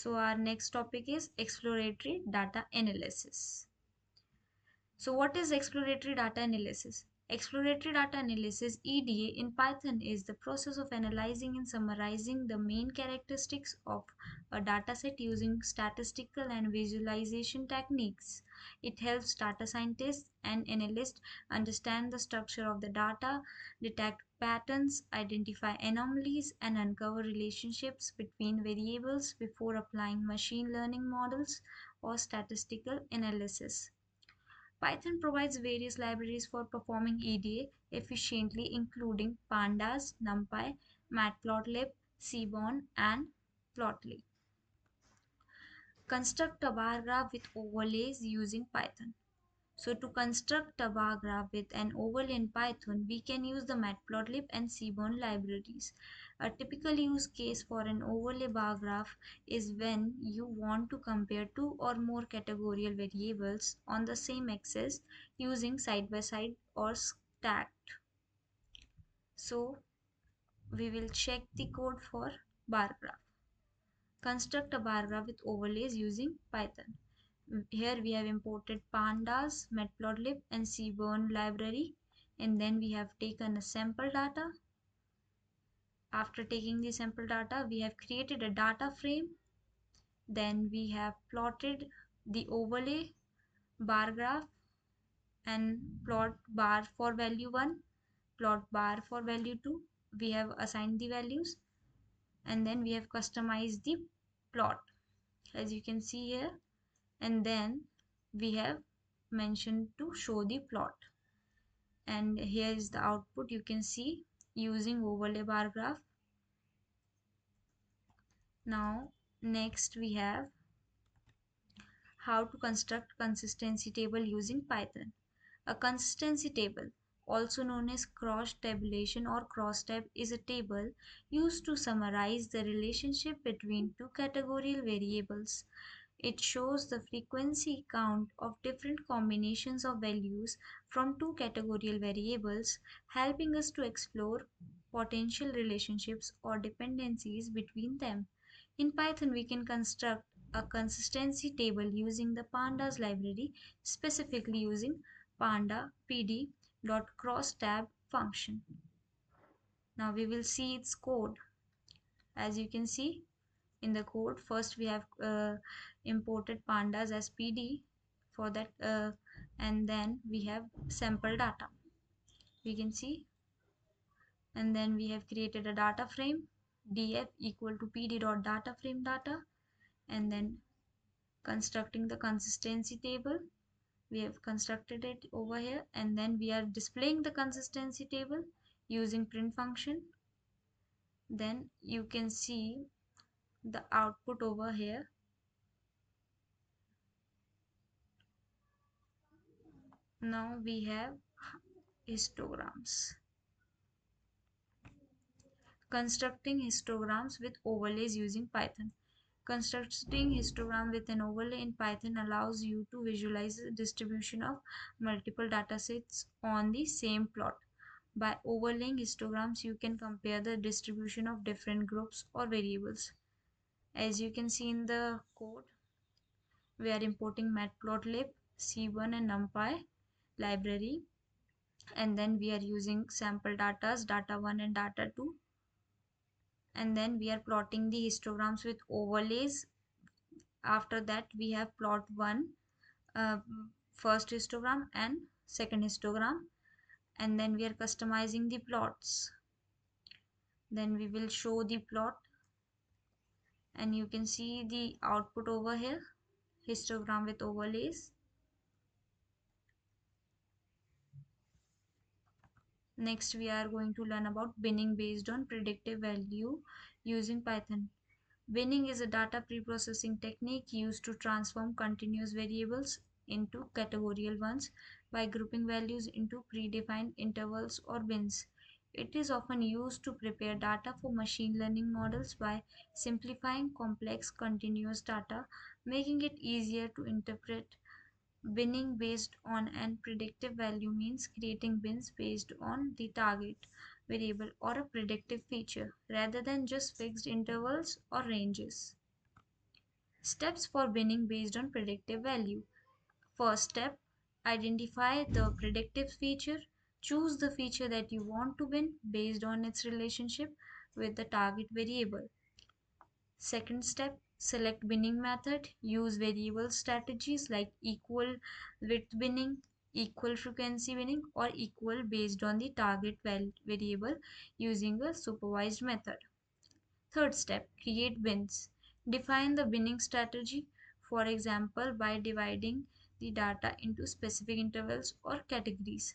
So our next topic is exploratory data analysis. So what is exploratory data analysis? Exploratory data analysis EDA in Python is the process of analyzing and summarizing the main characteristics of a dataset using statistical and visualization techniques. It helps data scientists and analysts understand the structure of the data, detect patterns, identify anomalies, and uncover relationships between variables before applying machine learning models or statistical analysis. Python provides various libraries for performing EDA efficiently, including pandas, numpy, matplotlib, seaborn, and plotly. Construct a bar graph with overlays using Python. So to construct a bar graph with an overlay in Python, we can use the matplotlib and seaborn libraries. A typical use case for an overlay bar graph is when you want to compare two or more categorical variables on the same axis using side by side or stacked. So we will check the code for bar graph. Construct a bar graph with overlays using Python. Here we have imported pandas, matplotlib, and seaborn library, and then we have taken a sample data. After taking the sample data, we have created a data frame. Then we have plotted the overlay bar graph and plot bar for value 1, plot bar for value 2. We have assigned the values, and then we have customized the plot, as you can see here, and then we have mentioned to show the plot, and here is the output you can see using overlay bar graph. Now next we have how to construct consistency table using Python. A consistency table, also known as cross tabulation or crosstab, is a table used to summarize the relationship between two categorical variables. It shows the frequency count of different combinations of values from two categorical variables, helping us to explore potential relationships or dependencies between them. In Python, we can construct a consistency table using the pandas library, specifically using panda pd.crosstab function. Now we will see its code. As you can see in the code, first we have imported pandas as pd for that, and then we have sample data, we can see, and then we have created a data frame df equal to pd.data frame data, and then constructing the consistency table, we have constructed it over here, and then we are displaying the consistency table using print function. Then you can see the output over here. Now we have histograms. Constructing histograms with overlays using Python. Constructing histogram with an overlay in Python allows you to visualize the distribution of multiple datasets on the same plot. By overlaying histograms, you can compare the distribution of different groups or variables. As you can see in the code, we are importing matplotlib, c1 and numpy library, and then we are using sample datas, data 1 and data 2, and then we are plotting the histograms with overlays. After that we have plot 1, uh, first histogram and second histogram, and then we are customizing the plots. Then we will show the plot, and you can see the output over here, histogram with overlays. Next we are going to learn about binning based on predictive value using Python. Binning is a data preprocessing technique used to transform continuous variables into categorical ones by grouping values into predefined intervals or bins. It is often used to prepare data for machine learning models by simplifying complex continuous data, making it easier to interpret. Binning based on an predictive value means creating bins based on the target variable or a predictive feature rather than just fixed intervals or ranges. Steps for binning based on predictive value. First step, identify the predictive feature. Choose the feature that you want to bin based on its relationship with the target variable. Second step, select binning method. Use variable strategies like equal width binning, equal frequency binning, or equal based on the target variable using a supervised method. Third step, create bins. Define the binning strategy, for example, by dividing the data into specific intervals or categories.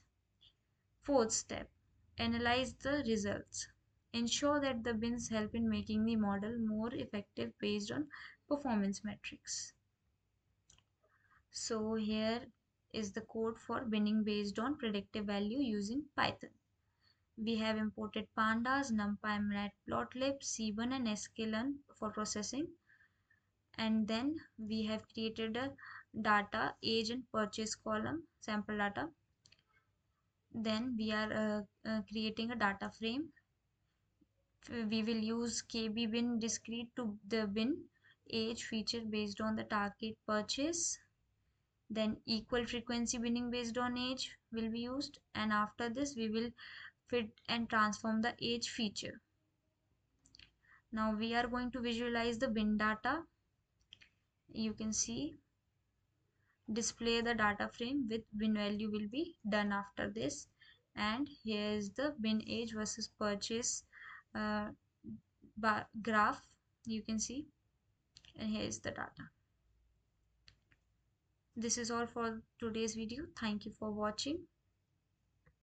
Fourth step, analyze the results. Ensure that the bins help in making the model more effective based on performance metrics. So here is the code for binning based on predictive value using Python. We have imported pandas, numpy, matplotlib, c1 and sklearn for processing. And then we have created a data age and purchase column sample data. Then we are creating a data frame. We will use kb bin discrete to the bin age feature based on the target purchase. Then equal frequency binning based on age will be used, and after this we will fit and transform the age feature. Now we are going to visualize the bin data. You can see display the data frame with bin value will be done after this, and here is the bin age versus purchase uh, graph you can see, and here is the data. This is all for today's video. Thank you for watching.